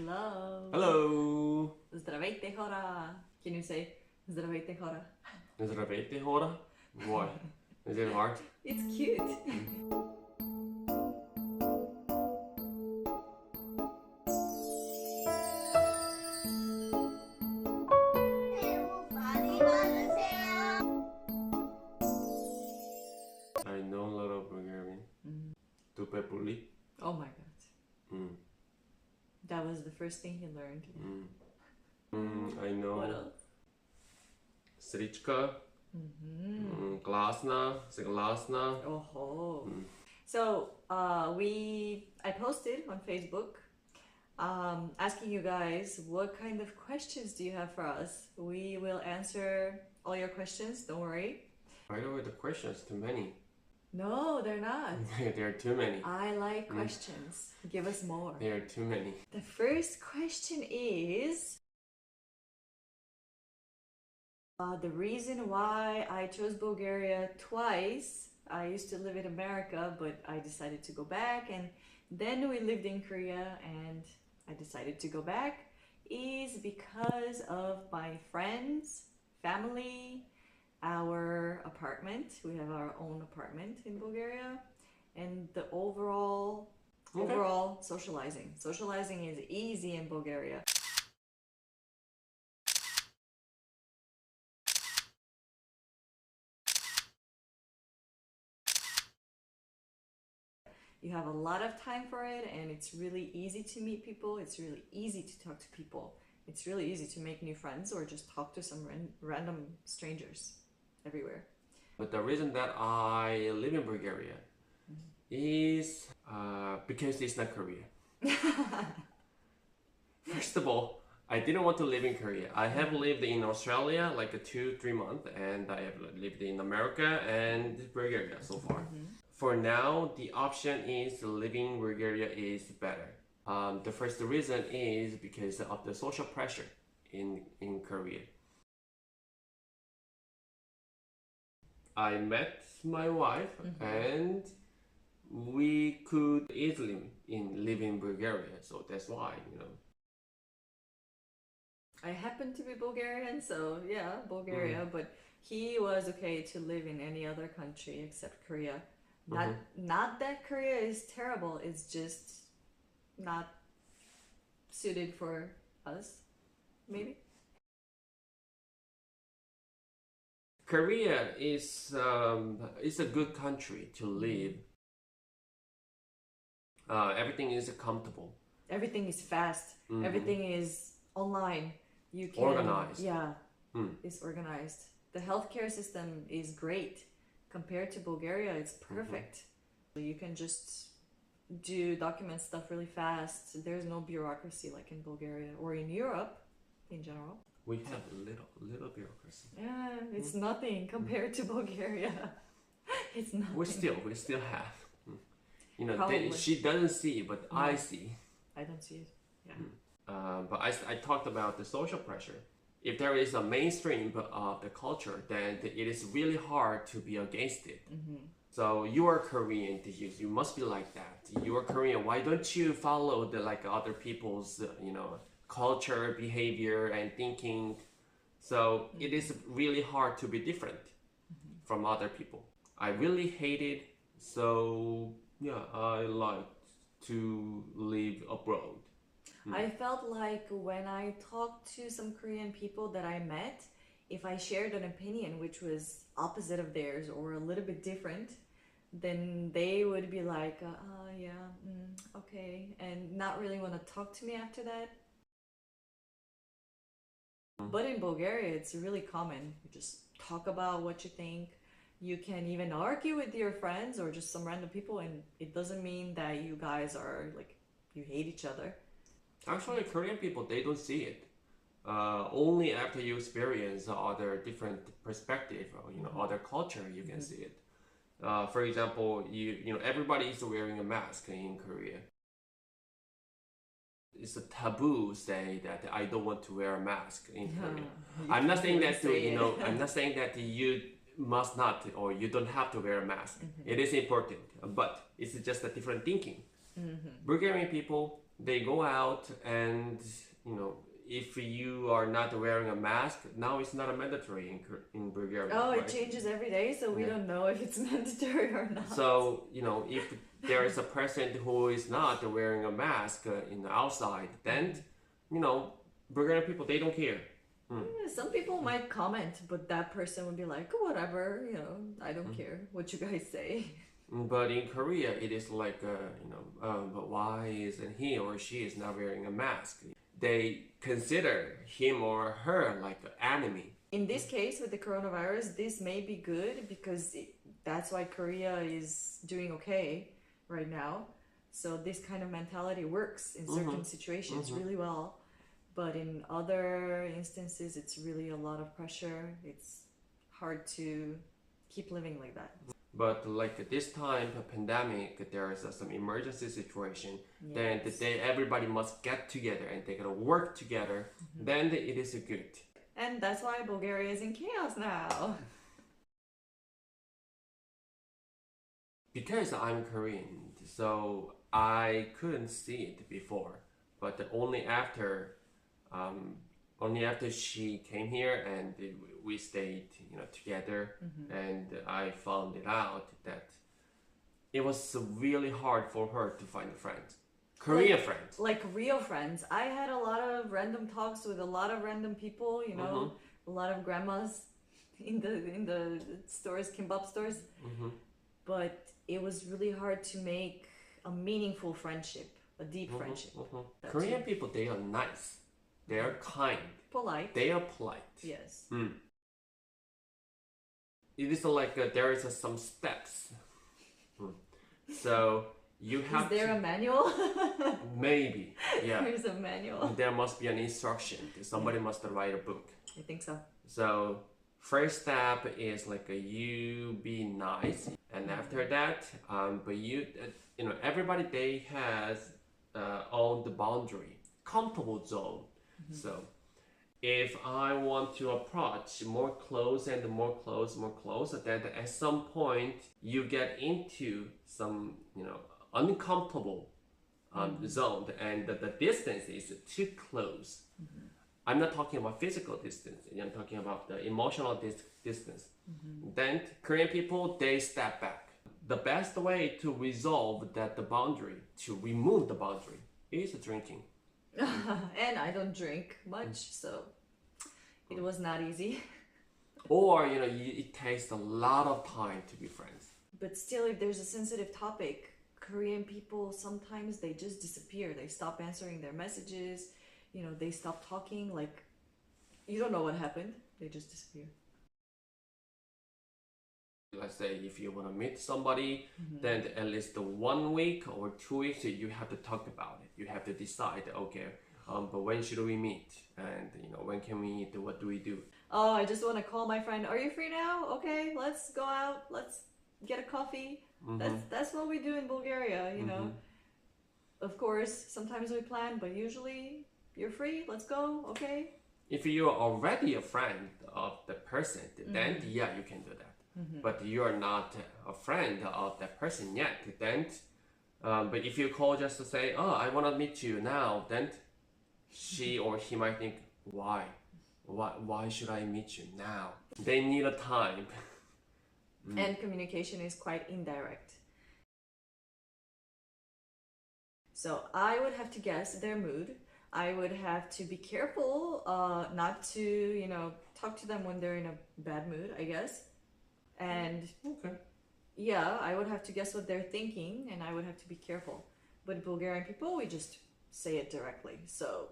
Hello. Hello. Здравейте хора. Can you say здравейте хора? Здравейте хора. Why? Is it hard? It's cute. I know a lot of Bulgarian. Tupepuli. Oh my god. That was the first thing he learned. I know. What else? Srička. Glasna. Seglasna. Oh. So I posted on Facebook asking you guys what kind of questions do you have for us. We will answer all your questions, don't worry. By the way, the questions too many. No, they're not. There are too many. I like questions. Give us more. There are too many. The first question is the reason why I chose Bulgaria twice. I used to live in America, but I decided to go back, and then we lived in Korea, and I decided to go back is because of my friends, family, our apartment. We have our own apartment in Bulgaria, and the overall socializing. Socializing is easy in Bulgaria. You have a lot of time for it, and it's really easy to meet people. It's really easy to talk to people. It's really easy to make new friends or just talk to some random strangers everywhere. But the reason that I live in Bulgaria is because it's not Korea. First of all, I didn't want to live in Korea. I have lived in Australia like 2-3 months, and I have lived in America and Bulgaria so far. For now, the option is living in Bulgaria is better. The first reason is because of the social pressure in Korea. I met my wife and we could easily live in Bulgaria, so that's why, I happen to be Bulgarian, so yeah, Bulgaria, but he was okay to live in any other country except Korea. Not that Korea is terrible, it's just not suited for us, maybe. Korea is a good country to live. Everything is comfortable. Everything is fast. Everything is online. You can Organized. Yeah, it's organized. The healthcare system is great. Compared to Bulgaria, it's perfect. You can just document stuff really fast. There's no bureaucracy like in Bulgaria or in Europe in general. We have little bureaucracy. Yeah, it's nothing compared to Bulgaria. It's nothing. We still have. She doesn't see, but I see. I don't see it. Yeah. But I talked about the social pressure. If there is a mainstream of the culture, then it is really hard to be against it. So you are Korean, you must be like that. You are Korean. Why don't you follow the other people's culture, behavior, and thinking? So it is really hard to be different from other people. I really hate it. So yeah, I like to live abroad. I felt like when I talked to some Korean people that I met, if I shared an opinion which was opposite of theirs or a little bit different, then they would be like, okay, and not really want to talk to me after that. But in Bulgaria, it's really common. You just talk about what you think. You can even argue with your friends or just some random people, and it doesn't mean that you guys are like, you hate each other. Actually, Korean people, they don't see it. Only after you experience other different perspective, or other culture, you can see it. For example, everybody is wearing a mask in Korea. It's a taboo say that I don't want to wear a mask in Korea. I'm not saying that I'm not saying that you must not or you don't have to wear a mask. It is important, but it's just a different thinking. Bulgarian people, they go out and, you know, if you are not wearing a mask, now it's not a mandatory in Bulgaria. Oh, right? it changes every day, so we don't know if it's mandatory or not. So, you know, if there is a person who is not wearing a mask in the outside, then, you know, Bulgarian people, they don't care. Some people might comment, but that person would be like, whatever, you know, I don't care what you guys say. But in Korea, it is like, you know, but why isn't he or she is not wearing a mask? They consider him or her like an enemy. In this case, with the coronavirus, this may be good because that's why Korea is doing okay right now. So this kind of mentality works in certain situations really well. But in other instances, it's really a lot of pressure. It's hard to keep living like that. But like this time, a pandemic, there is some emergency situation. Then the day everybody must get together and they gotta work together. Then it is good. And that's why Bulgaria is in chaos now. Because I'm Korean, so I couldn't see it before. But only after she came here and we stayed, you know, together, and I found it out that it was really hard for her to find friends, Korean friends, like real friends. I had a lot of random talks with a lot of random people, you know, a lot of grandmas in the stores, kimbap stores, but it was really hard to make a meaningful friendship, a deep friendship. Korean people, they are nice. They are kind. Polite. They are polite. Yes. It is like there is some steps. So you have. Is there a manual? Maybe. Yeah. There's a manual. There must be an instruction. Somebody must write a book. I think so. So first step is like you be nice, and after that, but you know, everybody they has own the boundary, comfortable zone. So if I want to approach more close and more close, then at some point you get into some, you know, uncomfortable zone, and the distance is too close. I'm not talking about physical distance. I'm talking about the emotional distance. Then Korean people, they step back. The best way to resolve the boundary, to remove the boundary, is drinking. And I don't drink much, so it was not easy. Or, you know, it takes a lot of time to be friends. But still, if there's a sensitive topic, Korean people, sometimes they just disappear. They stop answering their messages, you know, they stop talking, like, you don't know what happened. They just disappear. Let's say if you want to meet somebody, then at least 1 week or 2 weeks, you have to talk about it. You have to decide, okay, but when should we meet? And, you know, when can we meet? What do we do? Oh, I just want to call my friend. Are you free now? Okay, let's go out. Let's get a coffee. That's what we do in Bulgaria, you know. Of course, sometimes we plan, but usually you're free. Let's go. Okay. If you're already a friend of the person, then yeah, you can do that. But you are not a friend of that person yet, then but if you call just to say, oh, I want to meet you now, then she or he might think, why should I meet you now? They need a time. And communication is quite indirect. So I would have to guess their mood. I would have to be careful not to, you know, talk to them when they're in a bad mood, I guess. And yeah, I would have to guess what they're thinking, and I would have to be careful. But Bulgarian people, we just say it directly. So,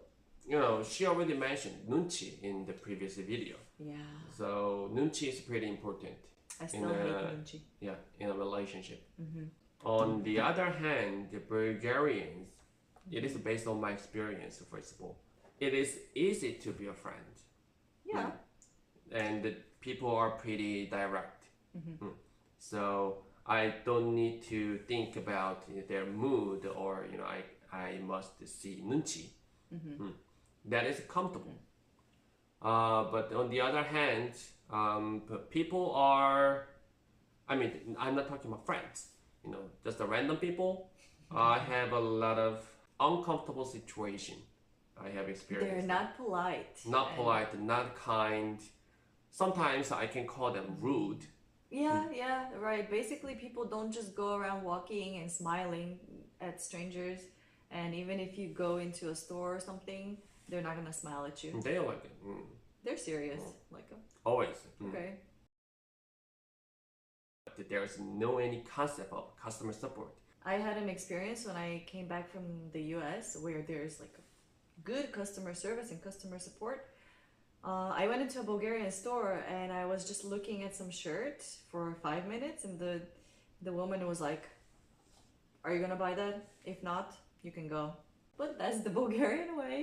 you know, she already mentioned nunchi in the previous video. yeah. So nunchi is pretty important. I still hate kimchi. Yeah, in a relationship. On the other hand, the Bulgarians, it is based on my experience, first of all. It is easy to be a friend. Yeah. And the people are pretty direct. So I don't need to think about their mood, or, you know, I must see nunchi. That is comfortable. But on the other hand, people are, I mean, I'm not talking about friends, you know, just the random people. I have a lot of uncomfortable situation I have experienced. They're not polite. Not and- polite, not kind. Sometimes I can call them rude. Yeah, right. Basically, people don't just go around walking and smiling at strangers. And even if you go into a store or something, they're not gonna smile at you. They like it. They're serious. Like, Always. okay. There's no any concept of customer support. I had an experience when I came back from the US where there's like good customer service and customer support. I went into a Bulgarian store and I was just looking at some shirt for 5 minutes, and the woman was like, "Are you gonna buy that? If not, you can go." But that's the Bulgarian way.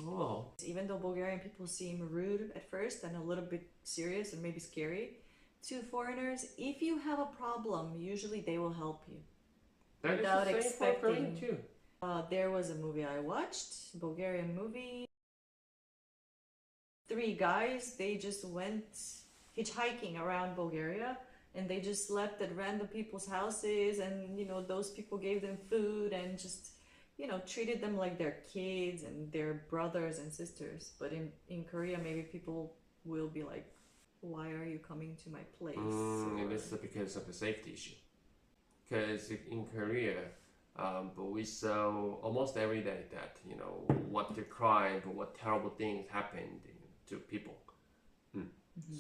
Oh. Even though Bulgarian people seem rude at first and a little bit serious and maybe scary to foreigners, if you have a problem, usually they will help you. That Without is the same for Korea expecting- too. There was a movie I watched, Bulgarian movie. 3 guys, they just went hitchhiking around Bulgaria, and they just slept at random people's houses, and those people gave them food and just treated them like their kids and their brothers and sisters. But in Korea, maybe people will be like, "Why are you coming to my place?" And this is because of the safety issue. Because in Korea, but we saw almost every day that what the crime, what terrible things happened to people.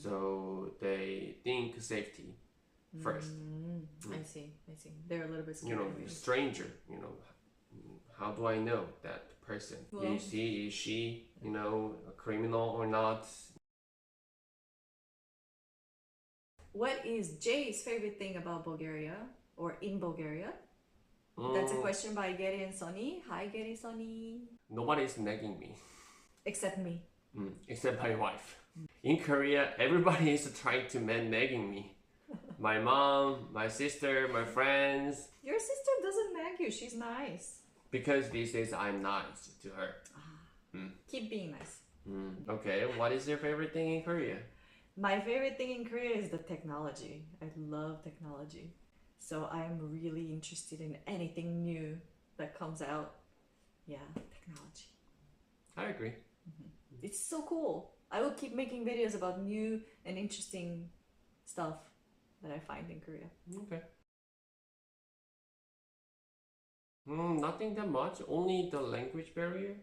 So they think safety first. I see. They're a little bit scared. maybe. Stranger. How do I know that person? Well- Is he? Is she? A criminal or not? What is Jay's favorite thing about Bulgaria or in Bulgaria? That's a question by Gary and Sonny. Hi, Gary, Sonny. Nobody's nagging me. Except me. Except my wife. In Korea, everybody is trying to nagging me. My mom, my sister, my friends. Your sister doesn't nag you. She's nice. Because these days I'm nice to her. Keep being nice. Okay, what is your favorite thing in Korea? My favorite thing in Korea is the technology. I love technology. So I'm really interested in anything new that comes out. Yeah, technology. I agree. It's so cool. I will keep making videos about new and interesting stuff that I find in Korea. Okay. Nothing that much. Only the language barrier.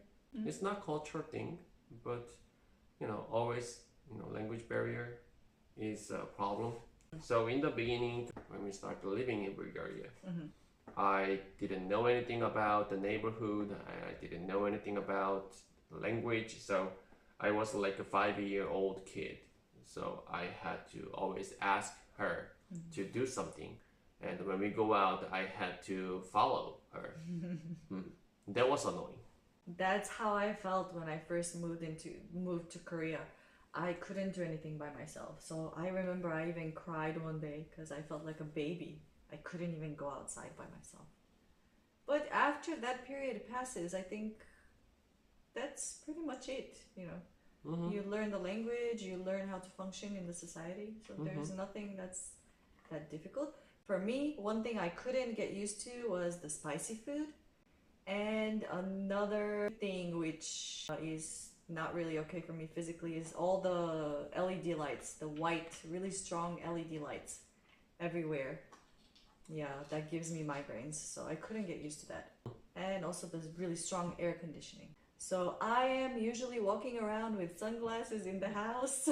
It's not cultural thing, but always language barrier is a problem. So in the beginning, when we started living in Bulgaria, I didn't know anything about the neighborhood. I didn't know anything about the language. So I was like a 5-year-old kid. So I had to always ask her to do something. And when we go out, I had to follow her. That was annoying. That's how I felt when I first moved to Korea. I couldn't do anything by myself. So I remember I even cried one day because I felt like a baby. I couldn't even go outside by myself. But after that period passes, I think that's pretty much it, You learn the language, you learn how to function in the society. So there's nothing that's that difficult. For me, one thing I couldn't get used to was the spicy food. And another thing which is not really okay for me physically is all the LED lights, the white, really strong LED lights everywhere. Yeah, that gives me migraines, so I couldn't get used to that. And also the really strong air conditioning. So I am usually walking around with sunglasses in the house